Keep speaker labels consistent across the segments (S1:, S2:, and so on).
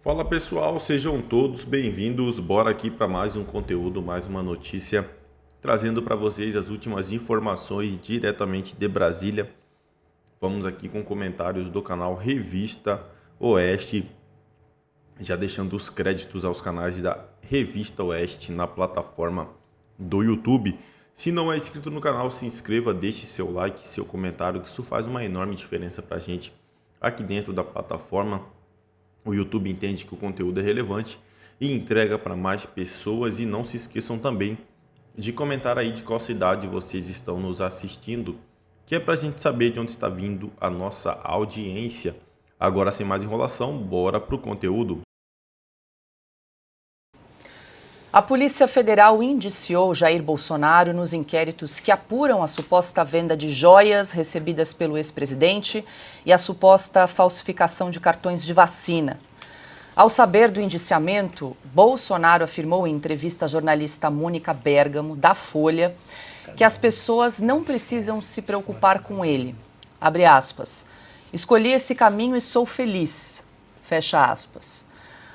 S1: Fala pessoal, sejam todos bem-vindos. Bora aqui para mais um conteúdo, mais uma notícia, trazendo para vocês as últimas informações diretamente de Brasília. Vamos aqui com comentários do canal Revista Oeste, já deixando os créditos aos canais da Revista Oeste na plataforma do YouTube. Se não é inscrito no canal, se inscreva, deixe seu like, seu comentário, que isso faz uma enorme diferença para a gente aqui dentro da plataforma. O YouTube entende que o conteúdo é relevante e entrega para mais pessoas. E não se esqueçam também de comentar aí de qual cidade vocês estão nos assistindo, que é para a gente saber de onde está vindo a nossa audiência. Agora, sem mais enrolação, bora para o conteúdo.
S2: A Polícia Federal indiciou Jair Bolsonaro nos inquéritos que apuram a suposta venda de joias recebidas pelo ex-presidente e a suposta falsificação de cartões de vacina. Ao saber do indiciamento, Bolsonaro afirmou em entrevista à jornalista Mônica Bergamo, da Folha, que as pessoas não precisam se preocupar com ele. Abre aspas. Escolhi esse caminho e sou feliz. Fecha aspas.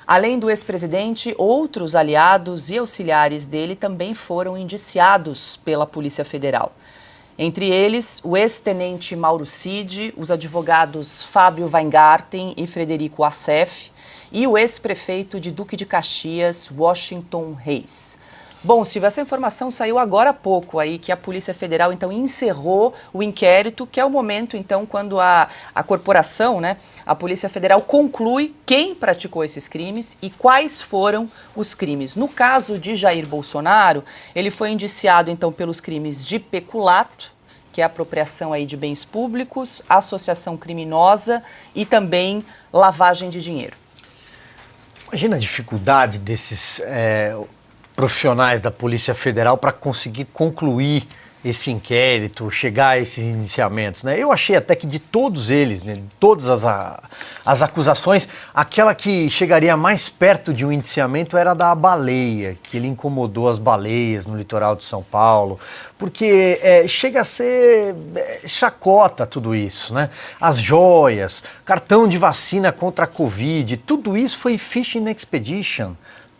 S2: Além do ex-presidente, outros aliados e auxiliares dele também foram indiciados pela Polícia Federal. Entre eles, o ex-tenente Mauro Cid, os advogados Fábio Weingarten e Frederico Assef e o ex-prefeito de Duque de Caxias, Washington Reis. Bom, Silvio, essa informação saiu agora há pouco aí, que a Polícia Federal, então, encerrou o inquérito, que é o momento, então, quando a corporação, né, a Polícia Federal conclui quem praticou esses crimes e quais foram os crimes. No caso de Jair Bolsonaro, ele foi indiciado, então, pelos crimes de peculato, que é a apropriação aí de bens públicos, associação criminosa e também lavagem de dinheiro.
S3: Imagina a dificuldade desses profissionais da Polícia Federal para conseguir concluir esse inquérito, chegar a esses indiciamentos, né? Eu achei até que de todos eles, né, de todas as acusações, aquela que chegaria mais perto de um indiciamento era da baleia, que ele incomodou as baleias no litoral de São Paulo, porque chega a ser chacota tudo isso, né? As joias, cartão de vacina contra a Covid, tudo isso foi fishing expedition.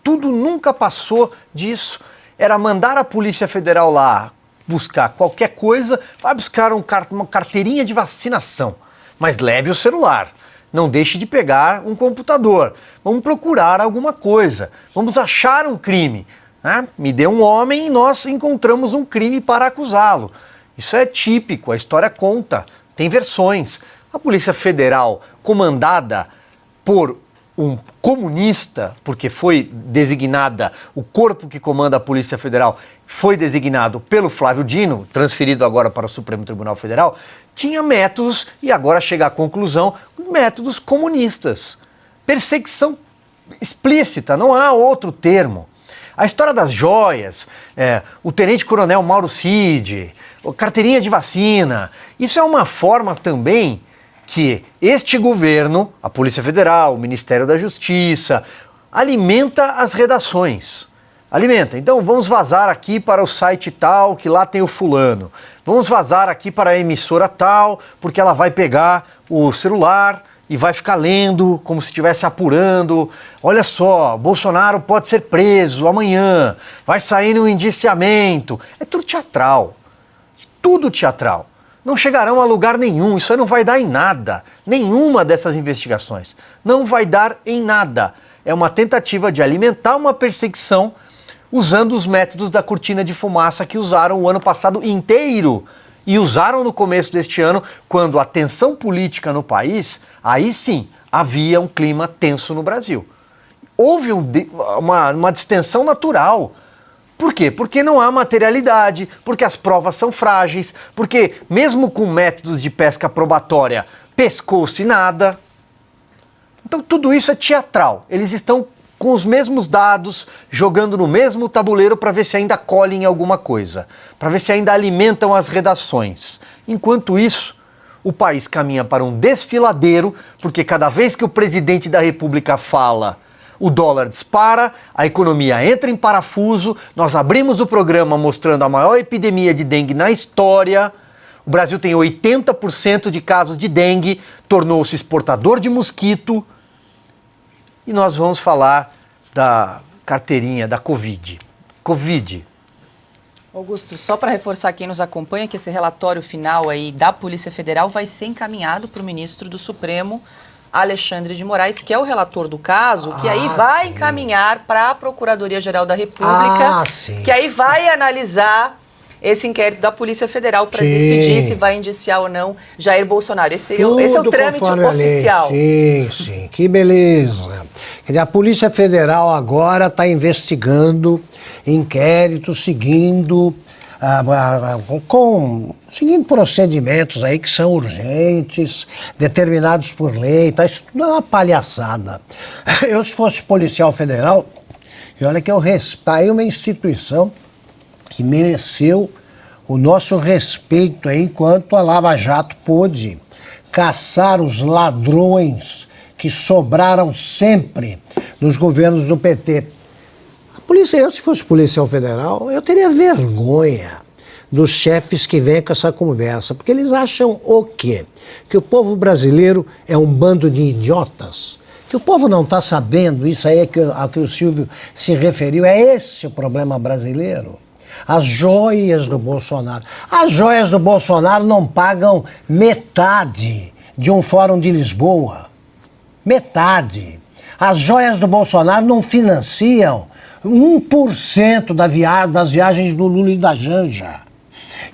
S3: Tudo nunca passou disso. Era mandar a Polícia Federal lá buscar qualquer coisa, vai buscar uma carteirinha de vacinação, mas leve o celular. Não deixe de pegar um computador. Vamos procurar alguma coisa. Vamos achar um crime. Né? Me dê um homem e nós encontramos um crime para acusá-lo. Isso é típico, a história conta. Tem versões. A Polícia Federal, comandada por um comunista, porque foi designada, o corpo que comanda a Polícia Federal foi designado pelo Flávio Dino, transferido agora para o Supremo Tribunal Federal, tinha métodos, e agora chega à conclusão, métodos comunistas. Perseguição explícita, não há outro termo. A história das joias, o tenente-coronel Mauro Cid, a carteirinha de vacina, isso é uma forma também que este governo, a Polícia Federal, o Ministério da Justiça, alimenta as redações. Alimenta. Então vamos vazar aqui para o site tal, que lá tem o fulano. Vamos vazar aqui para a emissora tal, porque ela vai pegar o celular e vai ficar lendo como se estivesse apurando. Olha só, Bolsonaro pode ser preso amanhã, vai sair no indiciamento. É tudo teatral. Tudo teatral. Não chegarão a lugar nenhum, isso aí não vai dar em nada. Nenhuma dessas investigações não vai dar em nada. É uma tentativa de alimentar uma perseguição usando os métodos da cortina de fumaça que usaram o ano passado inteiro e usaram no começo deste ano, quando a tensão política no país, aí sim, havia um clima tenso no Brasil. Houve uma distensão natural. Por quê? Porque não há materialidade, porque as provas são frágeis, porque mesmo com métodos de pesca probatória, pescou-se nada. Então tudo isso é teatral. Eles estão com os mesmos dados, jogando no mesmo tabuleiro para ver se ainda colhem alguma coisa, para ver se ainda alimentam as redações. Enquanto isso, o país caminha para um desfiladeiro, porque cada vez que o presidente da República fala, o dólar dispara, a economia entra em parafuso, nós abrimos o programa mostrando a maior epidemia de dengue na história. O Brasil tem 80% de casos de dengue, tornou-se exportador de mosquito. e nós vamos falar da carteirinha, da Covid.
S2: Augusto, só para reforçar quem nos acompanha que esse relatório final aí da Polícia Federal vai ser encaminhado para o ministro do Supremo, Alexandre de Moraes, que é o relator do caso, que aí vai encaminhar para a Procuradoria-Geral da República, que aí vai analisar esse inquérito da Polícia Federal para decidir se vai indiciar ou não Jair Bolsonaro. Esse é o trâmite oficial.
S4: Sim, que beleza. Quer dizer, a Polícia Federal agora está investigando inquéritos, seguindo procedimentos aí que são urgentes, determinados por lei, tá? Isso tudo é uma palhaçada. Eu, se fosse policial federal, e olha que eu respeito uma instituição que mereceu o nosso respeito aí, enquanto a Lava Jato pôde caçar os ladrões que sobraram sempre nos governos do PT. Eu, se fosse policial federal, eu teria vergonha dos chefes que vêm com essa conversa, porque eles acham o quê? Que o povo brasileiro é um bando de idiotas, que o povo não está sabendo, isso aí a que o Silvio se referiu, é esse o problema brasileiro. As joias do Bolsonaro. As joias do Bolsonaro não pagam metade de um fórum de Lisboa. Metade. As joias do Bolsonaro não financiam 1% das viagens do Lula e da Janja.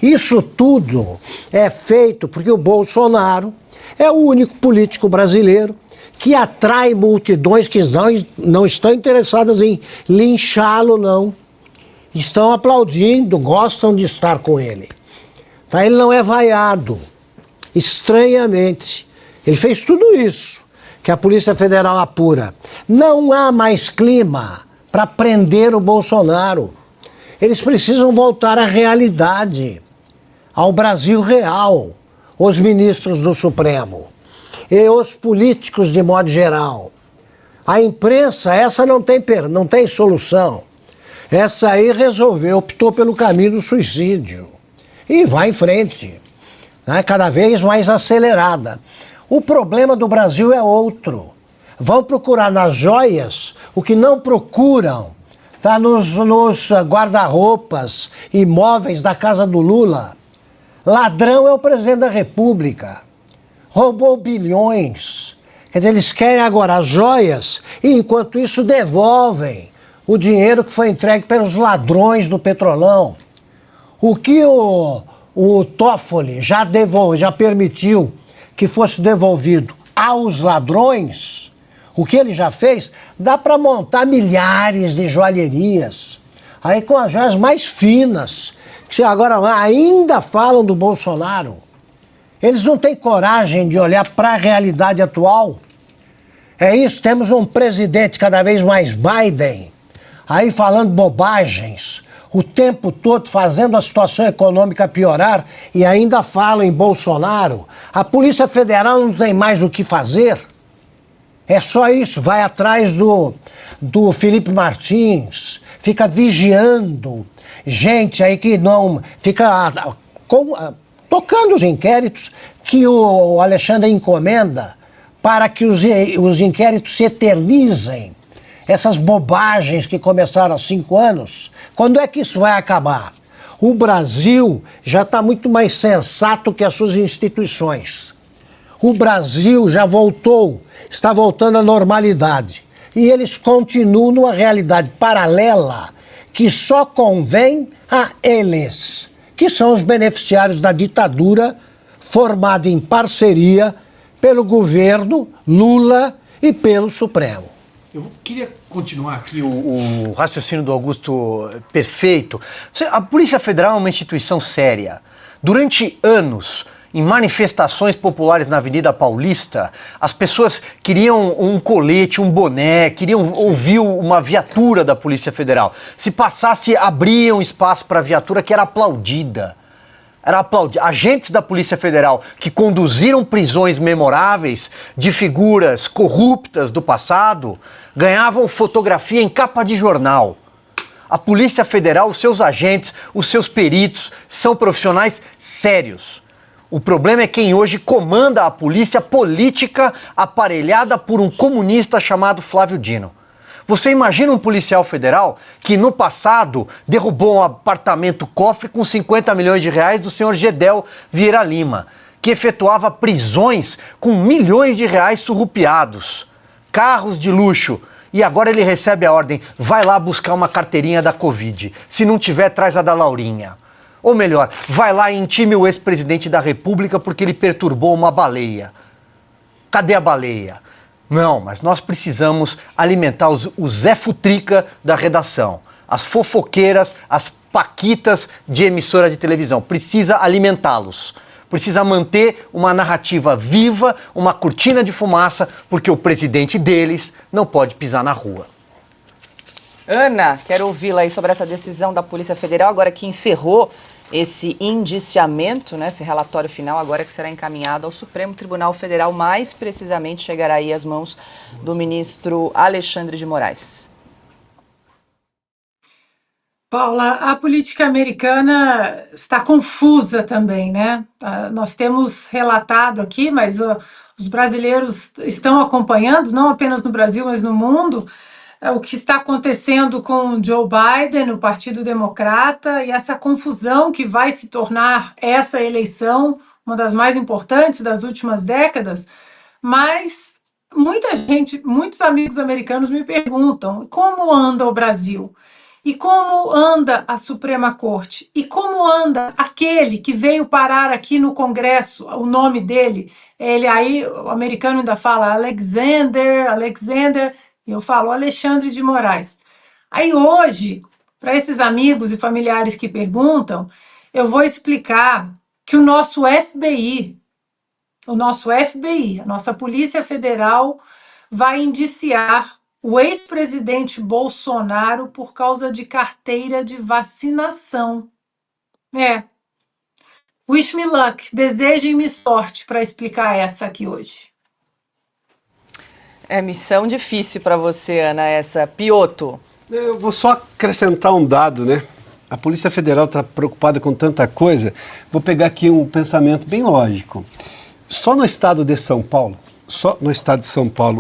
S4: Isso tudo é feito porque o Bolsonaro é o único político brasileiro que atrai multidões que não estão interessadas em linchá-lo, não. Estão aplaudindo, gostam de estar com ele. Tá? Ele não é vaiado. Estranhamente. Ele fez tudo isso que a Polícia Federal apura. Não há mais clima para prender o Bolsonaro. Eles precisam voltar à realidade, ao Brasil real, os ministros do Supremo e os políticos de modo geral. A imprensa, essa não tem solução. Essa aí resolveu, optou pelo caminho do suicídio e vai em frente, né? Cada vez mais acelerada. O problema do Brasil é outro. Vão procurar nas joias o que não procuram, tá? Nos guarda-roupas e móveis da casa do Lula. Ladrão é o presidente da República. Roubou bilhões. Quer dizer, eles querem agora as joias e, enquanto isso, devolvem o dinheiro que foi entregue pelos ladrões do Petrolão. O que o Toffoli já permitiu que fosse devolvido aos ladrões, o que ele já fez, dá para montar milhares de joalherias. Aí com as joias mais finas, que agora ainda falam do Bolsonaro. Eles não têm coragem de olhar para a realidade atual. É isso, temos um presidente cada vez mais Biden, aí falando bobagens, o tempo todo fazendo a situação econômica piorar e ainda falam em Bolsonaro. A Polícia Federal não tem mais o que fazer. É só isso, vai atrás do Felipe Martins, fica vigiando gente aí que não... Fica tocando os inquéritos que o Alexandre encomenda para que os inquéritos se eternizem. Essas bobagens que começaram há 5 anos, quando é que isso vai acabar? O Brasil já está muito mais sensato que as suas instituições. O Brasil já está voltando à normalidade. E eles continuam numa realidade paralela que só convém a eles, que são os beneficiários da ditadura formada em parceria pelo governo Lula e pelo Supremo.
S3: Eu queria continuar aqui o raciocínio do Augusto perfeito. A Polícia Federal é uma instituição séria. Durante anos, em manifestações populares na Avenida Paulista, as pessoas queriam um colete, um boné, queriam ouvir uma viatura da Polícia Federal. Se passasse, abriam espaço para a viatura que era aplaudida. Agentes da Polícia Federal que conduziram prisões memoráveis de figuras corruptas do passado ganhavam fotografia em capa de jornal. A Polícia Federal, os seus agentes, os seus peritos são profissionais sérios. O problema é quem hoje comanda a polícia política aparelhada por um comunista chamado Flávio Dino. Você imagina um policial federal que no passado derrubou um apartamento cofre com 50 milhões de reais do senhor Gedel Vieira Lima, que efetuava prisões com milhões de reais surrupiados, carros de luxo, e agora ele recebe a ordem, vai lá buscar uma carteirinha da Covid, se não tiver, traz a da Laurinha. Ou melhor, vai lá e intime o ex-presidente da República porque ele perturbou uma baleia. Cadê a baleia? Não, mas nós precisamos alimentar o Zé Futrica da redação, as fofoqueiras, as paquitas de emissora de televisão. Precisa alimentá-los. Precisa manter uma narrativa viva, uma cortina de fumaça, porque o presidente deles não pode pisar na rua.
S2: Ana, quero ouvi-la aí sobre essa decisão da Polícia Federal, agora que encerrou esse indiciamento, né, esse relatório final, agora que será encaminhado ao Supremo Tribunal Federal, mais precisamente chegará aí às mãos do ministro Alexandre de Moraes.
S5: Paula, a política americana está confusa também, né? Nós temos relatado aqui, mas os brasileiros estão acompanhando, não apenas no Brasil, mas no mundo, o que está acontecendo com Joe Biden, o Partido Democrata, e essa confusão que vai se tornar essa eleição, uma das mais importantes das últimas décadas. Mas muita gente, muitos amigos americanos me perguntam como anda o Brasil? E como anda a Suprema Corte? E como anda aquele que veio parar aqui no Congresso? O nome dele, ele aí, o americano ainda fala Alexander, e eu falo Alexandre de Moraes. Aí hoje, para esses amigos e familiares que perguntam, eu vou explicar que o nosso FBI, a nossa Polícia Federal, vai indiciar o ex-presidente Bolsonaro por causa de carteira de vacinação. Wish me luck, desejem-me sorte para explicar essa aqui hoje.
S2: É missão difícil para você, Ana, essa. Piotto.
S6: Eu vou só acrescentar um dado, né? A Polícia Federal está preocupada com tanta coisa. Vou pegar aqui um pensamento bem lógico. Só no estado de São Paulo,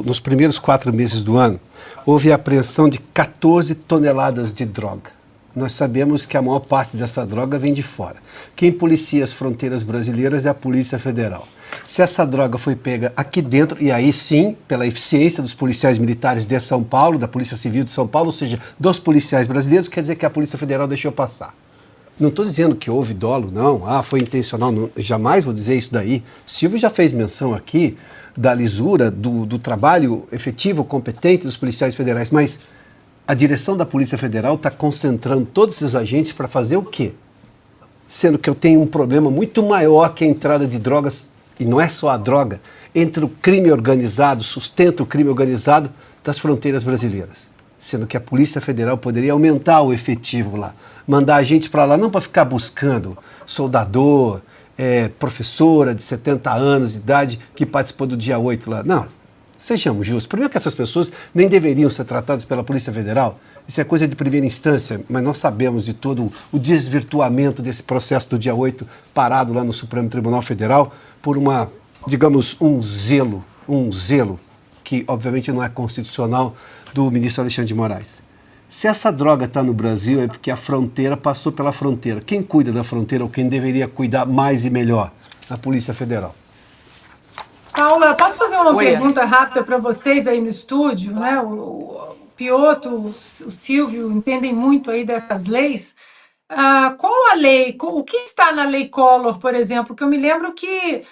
S6: nos primeiros 4 meses do ano, houve a apreensão de 14 toneladas de droga. Nós sabemos que a maior parte dessa droga vem de fora. Quem policia as fronteiras brasileiras é a Polícia Federal. Se essa droga foi pega aqui dentro, e aí sim, pela eficiência dos policiais militares de São Paulo, da Polícia Civil de São Paulo, ou seja, dos policiais brasileiros, quer dizer que a Polícia Federal deixou passar. Não estou dizendo que houve dolo, não. Foi intencional, não, jamais vou dizer isso daí. Silvio já fez menção aqui da lisura, do trabalho efetivo, competente dos policiais federais, mas a direção da Polícia Federal está concentrando todos esses agentes para fazer o quê? Sendo que eu tenho um problema muito maior que a entrada de drogas, e não é só a droga, entre o crime organizado, sustenta o crime organizado das fronteiras brasileiras. Sendo que a Polícia Federal poderia aumentar o efetivo lá, mandar agentes para lá, não para ficar buscando soldador, professora de 70 anos de idade que participou do dia 8 lá. Não, sejamos justos. Primeiro que essas pessoas nem deveriam ser tratadas pela Polícia Federal. Isso é coisa de primeira instância, mas nós sabemos de todo o desvirtuamento desse processo do dia 8 parado lá no Supremo Tribunal Federal por um zelo que obviamente não é constitucional do ministro Alexandre de Moraes. Se essa droga está no Brasil é porque a fronteira passou pela fronteira. Quem cuida da fronteira ou quem deveria cuidar mais e melhor? A Polícia Federal.
S5: Paula, posso fazer uma pergunta rápida para vocês aí no estúdio, né? O Piotto, o Silvio entendem muito aí dessas leis. Qual a lei, o que está na Lei Collor, por exemplo? Que eu me lembro que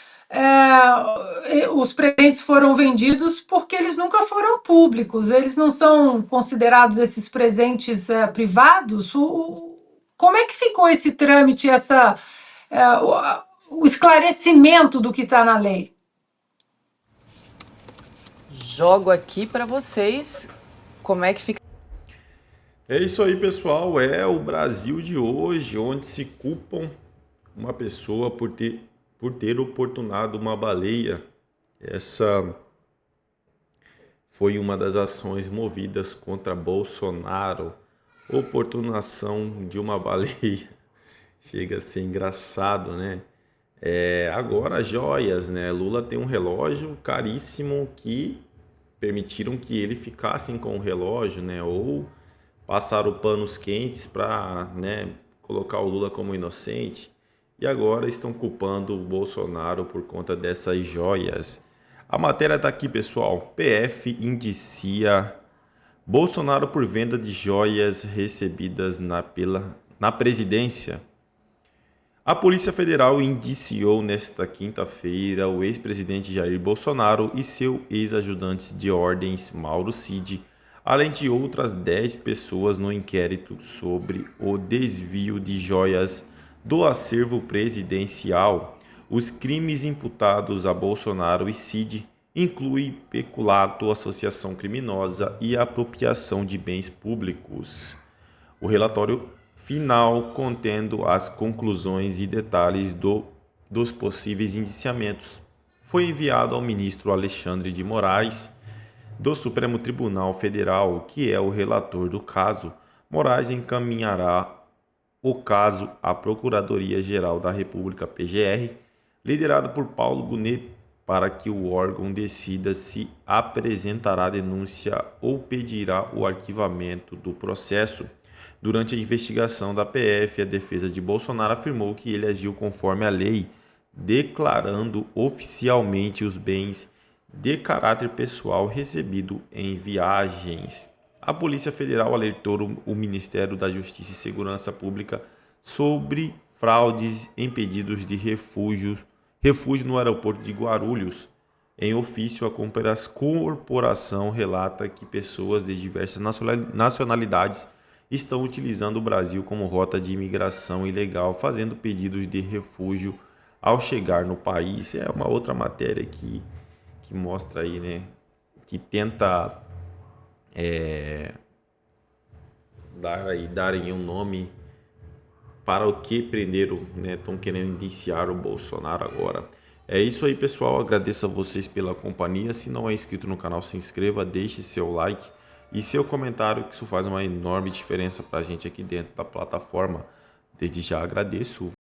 S5: os presentes foram vendidos porque eles nunca foram públicos, eles não são considerados esses presentes privados. Como é que ficou esse trâmite, o esclarecimento do que está na lei?
S2: Jogo aqui para vocês como é que fica.
S1: É isso aí, pessoal. É o Brasil de hoje, onde se culpam uma pessoa por ter oportunado uma baleia. Essa foi uma das ações movidas contra Bolsonaro. Oportunação de uma baleia. Chega a ser engraçado, né? Agora, joias, né? Lula tem um relógio caríssimo que permitiram que ele ficasse com o relógio, né? Ou passaram panos quentes para, né, colocar o Lula como inocente. E agora estão culpando o Bolsonaro por conta dessas joias. A matéria está aqui, pessoal. PF indicia Bolsonaro por venda de joias recebidas na presidência. A Polícia Federal indiciou nesta quinta-feira o ex-presidente Jair Bolsonaro e seu ex-ajudante de ordens, Mauro Cid, além de outras 10 pessoas no inquérito sobre o desvio de joias do acervo presidencial. Os crimes imputados a Bolsonaro e Cid incluem peculato, associação criminosa e apropriação de bens públicos. O relatório final contendo as conclusões e detalhes dos possíveis indiciamentos foi enviado ao ministro Alexandre de Moraes, do Supremo Tribunal Federal, que é o relator do caso. Moraes encaminhará o caso à Procuradoria-Geral da República, PGR, liderada por Paulo Gonet, para que o órgão decida se apresentará denúncia ou pedirá o arquivamento do processo. Durante a investigação da PF, a defesa de Bolsonaro afirmou que ele agiu conforme a lei, declarando oficialmente os bens de caráter pessoal recebido em viagens. A Polícia Federal alertou o Ministério da Justiça e Segurança Pública sobre fraudes em pedidos de refúgio no aeroporto de Guarulhos. Em ofício, a corporação relata que pessoas de diversas nacionalidades estão utilizando o Brasil como rota de imigração ilegal, fazendo pedidos de refúgio ao chegar no país. É uma outra matéria que mostra aí, né, que tenta dar aí um nome para o que prenderam, né, estão querendo indiciar o Bolsonaro agora. É isso aí, pessoal, agradeço a vocês pela companhia. Se não é inscrito no canal, se inscreva, deixe seu like e seu comentário, que isso faz uma enorme diferença para a gente aqui dentro da plataforma. Desde já agradeço.